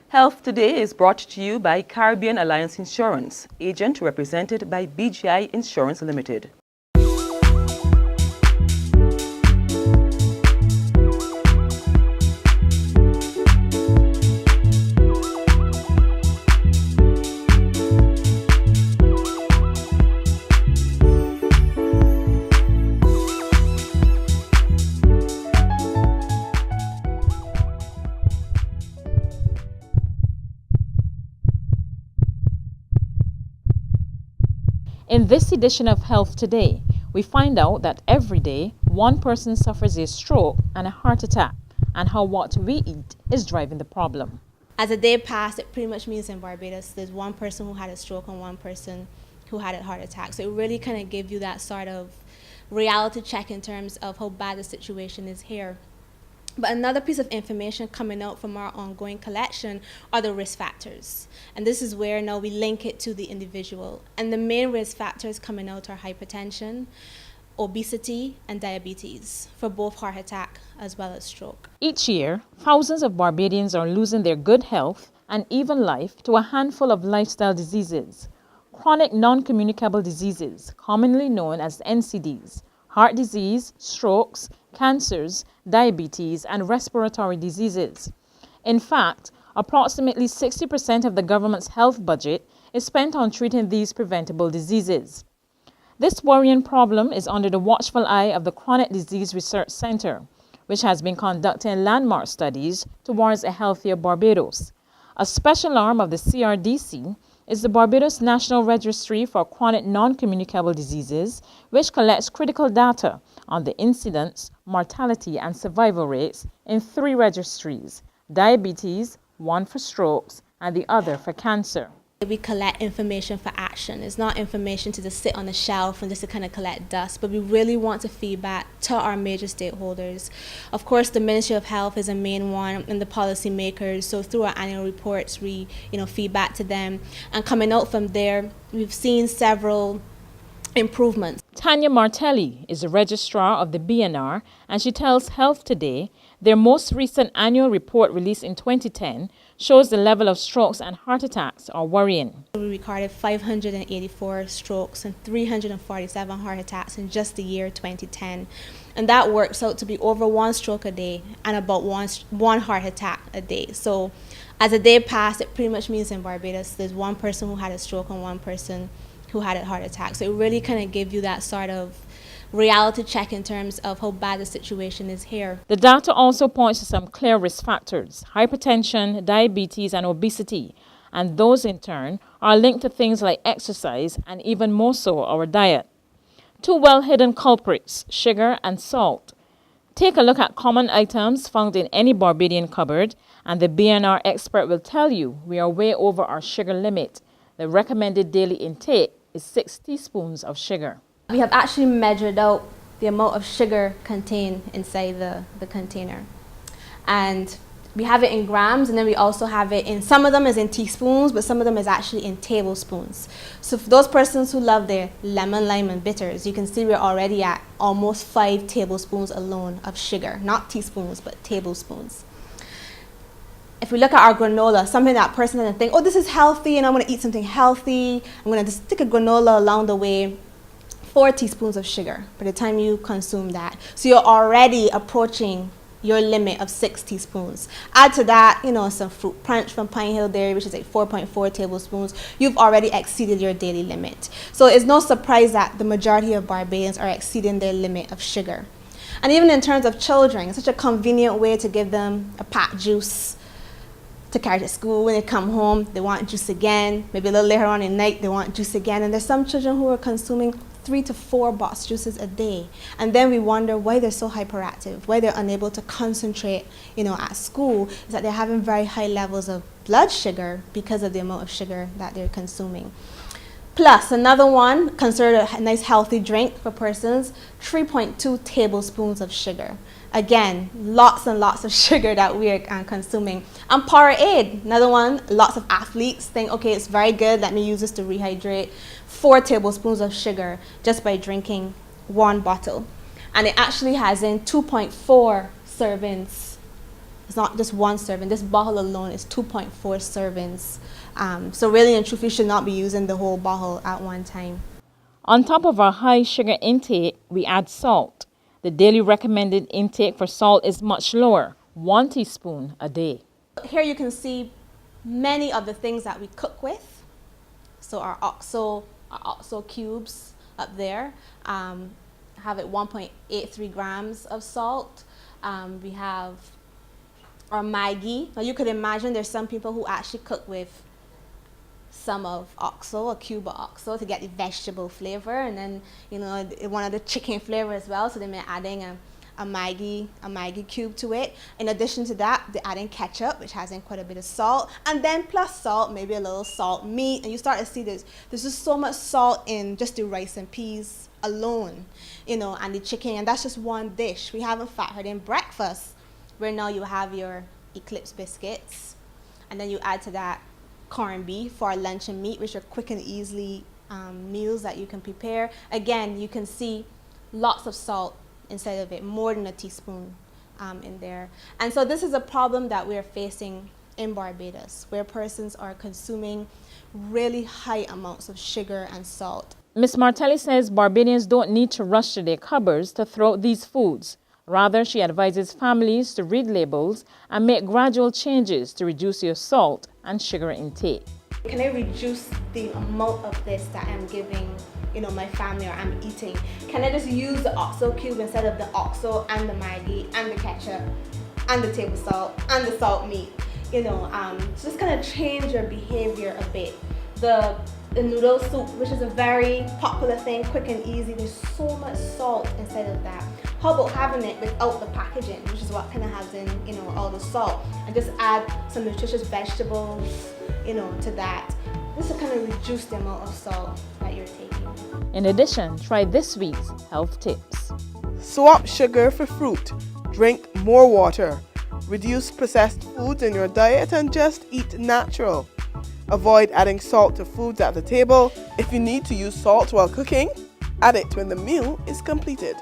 Health Today is brought to you by Caribbean Alliance Insurance, agent represented by BGI Insurance Limited. In this edition of Health Today, we find out that every day, one person suffers a stroke and a heart attack, and how what we eat is driving the problem. As a day passed, it pretty much means in Barbados, there's one person who had a stroke and one person who had a heart attack. So it really kind of gives you that sort of reality check in terms of how bad the situation is here. But another piece of information coming out from our ongoing collection are the risk factors. And this is where now we link it to the individual. And the main risk factors coming out are hypertension, obesity, and diabetes for both heart attack as well as stroke. Each year, thousands of Barbadians are losing their good health and even life to a handful of lifestyle diseases. Chronic non-communicable diseases, commonly known as NCDs, heart disease, strokes, cancers, diabetes, and respiratory diseases. In fact, approximately 60% of the government's health budget is spent on treating these preventable diseases. This worrying problem is under the watchful eye of the Chronic Disease Research Center, which has been conducting landmark studies towards a healthier Barbados. A special arm of the CRDC is the Barbados National Registry for Chronic Non-Communicable Diseases, which collects critical data on the incidence, mortality, and survival rates in 3 registries: diabetes, one for strokes, and the other for cancer. We collect information for action. It's not information to just sit on the shelf and just to kind of collect dust, but we really want to feedback to our major stakeholders. Of course, the Ministry of Health is a main one, and the policy makers. So through our annual reports, we feedback to them. And coming out from there, we've seen several improvements. Tanya Martelli is a registrar of the BNR, and she tells Health Today their most recent annual report released in 2010 shows the level of strokes and heart attacks are worrying. We recorded 584 strokes and 347 heart attacks in just the year 2010. And that works out to be over 1 stroke a day and about one heart attack a day. So as a day passed, it pretty much means in Barbados there's one person who had a stroke and one person who had a heart attack. So it really kind of gives you that sort of reality check in terms of how bad the situation is here. The data also points to some clear risk factors: hypertension, diabetes, and obesity, and those in turn are linked to things like exercise and even more so our diet. 2 well-hidden culprits: sugar and salt. Take a look at common items found in any Barbadian cupboard, and the BNR expert will tell you we are way over our sugar limit. The recommended daily intake is 6 teaspoons of sugar. We have actually measured out the amount of sugar contained inside the container. And we have it in grams, and then we also have it in, some of them is in teaspoons, but some of them is actually in tablespoons. So for those persons who love their lemon, lime, and bitters, you can see we're already at almost 5 tablespoons alone of sugar. Not teaspoons, but tablespoons. If we look at our granola, something that person doesn't think, oh, this is healthy, and I'm going to eat something healthy. I'm going to just stick a granola along the way. 4 teaspoons of sugar by the time you consume that. So you're already approaching your limit of 6 teaspoons. Add to that, some fruit punch from Pine Hill Dairy, which is like 4.4 tablespoons. You've already exceeded your daily limit. So it's no surprise that the majority of Barbadians are exceeding their limit of sugar. And even in terms of children, it's such a convenient way to give them a packed juice to carry to school. When they come home, they want juice again. Maybe a little later on in the night, they want juice again. And there's some children who are consuming 3 to 4 box juices a day. And then we wonder why they're so hyperactive, why they're unable to concentrate, at school, is that they're having very high levels of blood sugar because of the amount of sugar that they're consuming. Plus, another one, considered a nice healthy drink for persons, 3.2 tablespoons of sugar. Again, lots and lots of sugar that we are consuming. And Powerade, another one, lots of athletes think, okay, it's very good, let me use this to rehydrate. 4 tablespoons of sugar just by drinking 1 bottle. And it actually has in 2.4 servings It's not just one serving. This bottle alone is 2.4 servings. So really and truthfully, you should not be using the whole bottle at one time. On top of our high sugar intake, we add salt. The daily recommended intake for salt is much lower, 1 teaspoon a day. Here you can see many of the things that we cook with. So our OXO cubes up there have it 1.83 grams of salt. We have our Maggi. Now you could imagine there's some people who actually cook with some of OXO, a cube of OXO, to get the vegetable flavor, and then one of the chicken flavor as well. So they may adding a Maggi cube to it. In addition to that, they're adding ketchup, which has in quite a bit of salt, and then plus salt, maybe a little salt meat, and you start to see there's just so much salt in just the rice and peas alone, and the chicken, and that's just one dish. We haven't factored in breakfast, where now you have your Eclipse biscuits, and then you add to that corned beef for lunch and meat, which are quick and easily meals that you can prepare. Again, you can see lots of salt inside of it, more than a teaspoon in there. And so this is a problem that we're facing in Barbados, where persons are consuming really high amounts of sugar and salt. Ms. Martelli says Barbadians don't need to rush to their cupboards to throw out these foods. Rather, she advises families to read labels and make gradual changes to reduce your salt and sugar intake. Can I reduce the amount of this that I'm giving, my family, or I'm eating? Can I just use the OXO cube instead of the OXO and the Maggi and the ketchup and the table salt and the salt meat? Just kind of change your behavior a bit. The noodle soup, which is a very popular thing, quick and easy, there's so much salt inside of that. How about having it without the packaging, which is what kind of has in, all the salt, and just add some nutritious vegetables, to that. This will kind of reduce the amount of salt that you're taking. In addition, try this week's health tips. Swap sugar for fruit. Drink more water. Reduce processed foods in your diet and just eat natural. Avoid adding salt to foods at the table. If you need to use salt while cooking, add it when the meal is completed.